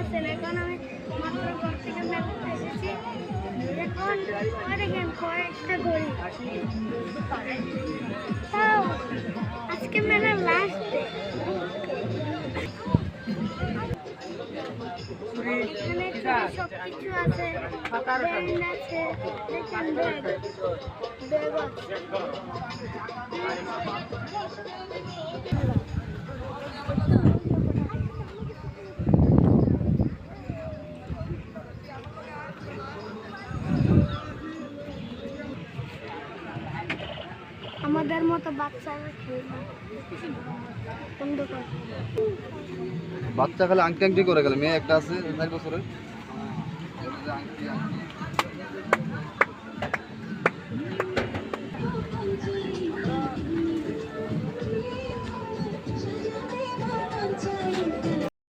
আছেন? এখন আমি মাত্র ঘর থেকে মেলাতে এসেছি। এখন দেখেন কয়েকটা গড়ি। তাও আজকে মেলার লাস্ট ডে। এখানে সবকিছু আছে, ব্যান্ড আছে, দেখেন ব্যাগ আছে। আমাদের মতো বাচ্চারা খেলবে বন্ধ কর। বাচ্চা খালি আংটি আংটি করে গেল, মেয়ে একটা আছে 4 বছরের।